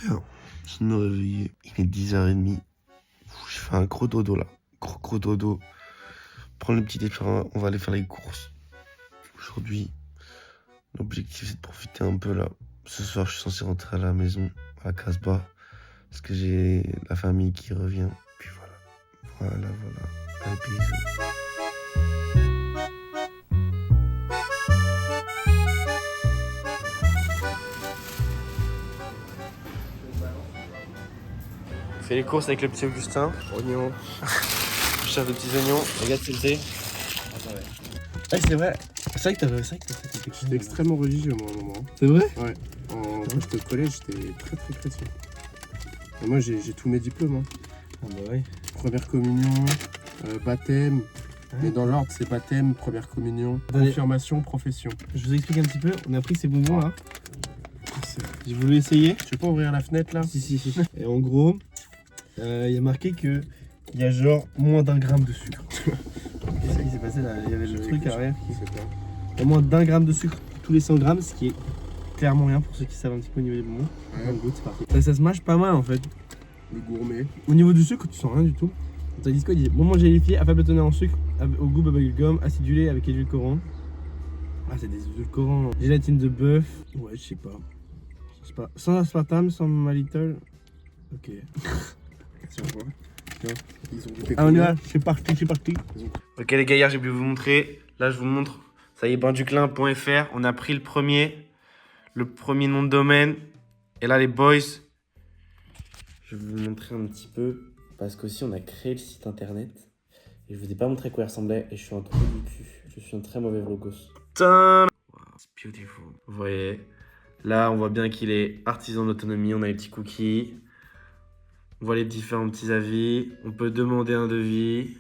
viens de me réveiller. Il est 10h30. Je fais un gros dodo là. Gros dodo. Prends le petit déjeuner, on va aller faire les courses. Aujourd'hui, l'objectif c'est de profiter un peu là. Ce soir, je suis censé rentrer à la maison, à Casbah. Parce que j'ai la famille qui revient. Puis voilà. Allez, bisous. On fait les courses avec le petit Augustin. Oignons. Je cherche de petits oignons. Regarde, c'est le thé. Ah, c'est vrai. C'est vrai que t'avais ça. J'étais extrêmement religieux, moi, à un moment. C'est vrai? Ouais. Quand j'étais au collège, j'étais très chrétien. Et moi, j'ai tous mes diplômes. Hein. Ah bah ouais. Première communion, baptême. Mais dans l'ordre, c'est baptême, première communion, confirmation, profession. Je vous explique un petit peu. On a pris ces bonbons là. J'ai voulu essayer. Tu peux pas ouvrir la fenêtre là? Si. Et en gros, il y a marqué que il y a genre moins d'1 gramme de sucre. Qu'est-ce qui s'est passé là? Il y avait le truc à l'arrière. Il y a moins d'1 gramme de sucre tous les 100 grammes, ce qui est clairement rien pour ceux qui savent un petit peu au niveau des bonbons. Ouais. Goût, c'est parti. Ça se mâche pas mal en fait. Le gourmet. Au niveau du sucre, tu sens rien du tout. On t'a dit quoi? Il dit bonbons gélifiés à faible teneur en sucre, au goût bubblegum, acidulé avec édulcorant. Ah, c'est des édulcorants. Gélatine de bœuf. Ouais, je sais pas. Sans aspartame, sans malitol. Ok. Tiens, quoi. Ils ont goûté Ah, on y va, c'est parti. Ok les gars, hier j'ai pu vous montrer. Là je vous montre. Ça y est, bainduclin.fr. On a pris le premier nom de domaine. Et là les boys, je vais vous montrer un petit peu. Parce qu'aussi on a créé le site internet. Et je vous ai pas montré à quoi il ressemblait. Et je suis un trou du cul. Je suis un très mauvais vlogos. Wow, it's beautiful. Vous voyez. Là on voit bien qu'il est artisan d'autonomie. On a les petits cookies. On voit les différents petits avis. On peut demander un devis.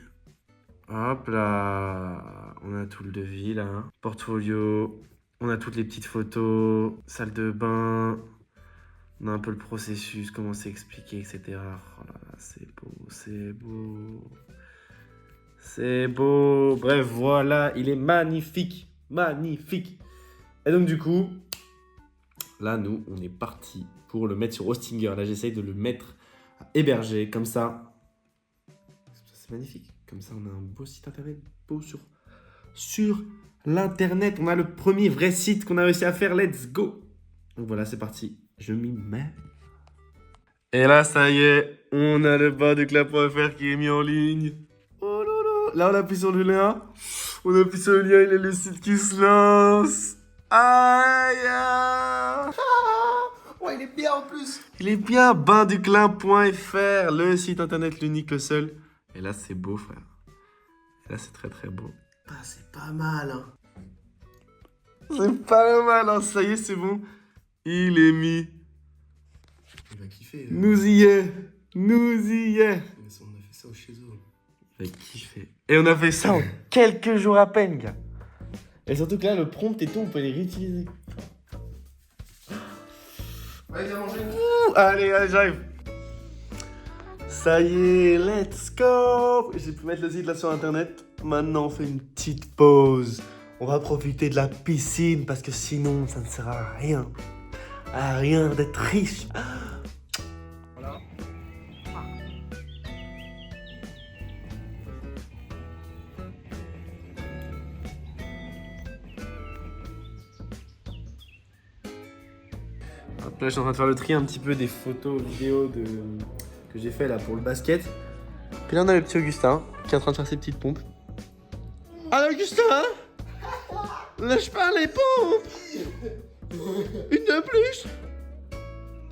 Hop là. On a tout le devis là. Portfolio. On a toutes les petites photos. Salle de bain. On a un peu le processus, comment c'est expliqué, etc. Oh là là, c'est beau. Bref, voilà. Il est magnifique. Et donc du coup, là nous, on est parti pour le mettre sur Hostinger. Là j'essaye de le mettre hébergé, comme ça. C'est magnifique. Comme ça, on a un beau site internet, beau sur l'internet. On a le premier vrai site qu'on a réussi à faire. Let's go. Donc voilà, c'est parti. Je m'y mets. Et là, ça y est, on a le bainduclin.fr qui est mis en ligne. Oh là là. Là, on appuie sur le lien. Il est le site qui se lance. Aïe. Ouais, il est bien en plus. Il est bien, bainduclin.fr, le site internet, l'unique, le seul. Et là, c'est beau, frère. Et là, c'est très beau. Ah, c'est pas mal, hein. C'est pas mal, hein. Ça y est, c'est bon. Il est mis. Il va kiffer. Nous y est. On a fait ça au chez eux. Il va kiffer. Et on a fait ça en quelques jours à peine, gars. Et surtout que là, le prompt et tout, on peut les réutiliser. Allez, viens manger. Allez, j'arrive. Ça y est, let's go. J'ai pu mettre le site là sur internet. Maintenant, on fait une petite pause. On va profiter de la piscine parce que sinon, ça ne sert à rien. À rien d'être riche. Voilà. Hop là, je suis en train de faire le tri un petit peu des photos, vidéos que j'ai fait là pour le basket. Puis là, on a le petit Augustin qui est en train de faire ses petites pompes. Ah, Augustin, lâche pas les pompes. Une de plus.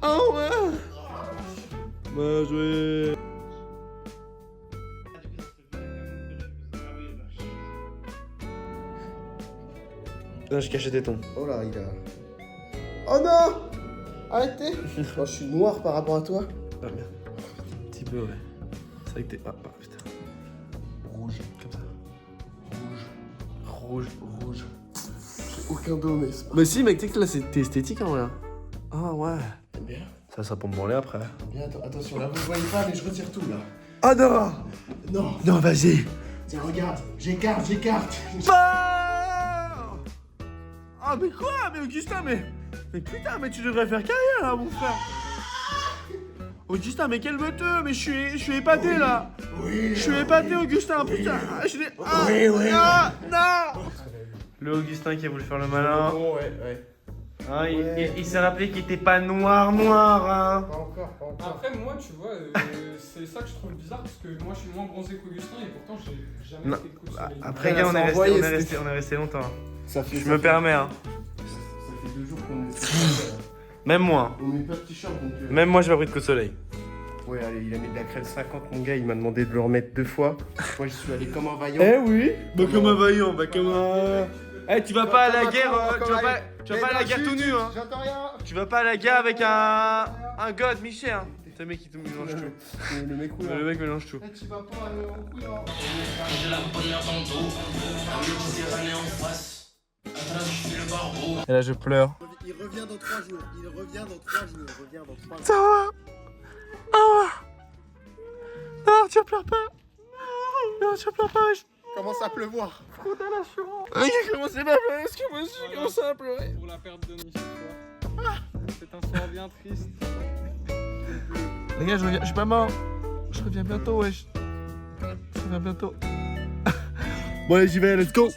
Oh ouais. Bien joué. Putain, j'ai caché tes tons. Oh là, il a. Oh non! Arrêtez! Oh, je suis noir par rapport à toi. Ah merde. Un petit peu, ouais. C'est vrai que t'es. Ah, putain. Rouge. Comme ça. Rouge. J'ai aucun dos, mais c'est pas. Mais si, mec, tu sais que là, c'était esthétique en vrai. Ah ouais. T'aimes bien? Ça peut me branler après. Bien, attention, là, vous ne voyez pas, mais je retire tout, là. Ah non! Non! Non, vas-y! Tiens, regarde! J'écarte! Ah, mais quoi? Mais Augustin, mais putain, mais tu devrais faire carrière là, mon frère! Augustin, mais calme-toi, mais je suis épaté là. Je suis épaté, Augustin, putain. Non. Le Augustin qui a voulu faire le malin. Hein, il s'est rappelé qu'il était pas noir, hein. Pas encore. Après, moi, tu vois, c'est ça que je trouve bizarre parce que moi je suis moins bronzé qu'Augustin et pourtant j'ai jamais Non. été coup de soleil. Après, Ouais, gars, ça envoyait, on est resté longtemps. Ça fait, Je me permets, hein. Ça fait 2 jours qu'on est. Même moi. On met pas de t-shirt donc. Même moi, j'ai pas pris de coup de soleil. Ouais, allez, il a mis de la crème 50, mon gars, il m'a demandé de le remettre 2 fois. Moi, je suis allé comme un vaillant. Oui. Bah, comme un vaillant, bah, comme un. Eh, tu vas pas à la guerre, tu vas pas à la guerre tout nu, hein. J'entends rien. Tu vas pas à la guerre avec un god Michel, hein. C'est le mec qui te mélange tout. Le mec, oui. Le mec mélange tout. Tu vas pas au couillon. Et là, je pleure. Il revient dans 3 jours. Ça va. Non, tu pleures pas. Non, tu pleures pas, wesh. Commence à pleuvoir. Il commence à pleurer, parce que moi aussi, je commence à pleurer. Pour la perte de Nice ce soir. C'est un soir bien triste. Les gars, je suis pas mort. Je reviens bientôt, wesh. Je reviens bientôt. Bon, allez, j'y vais, let's go.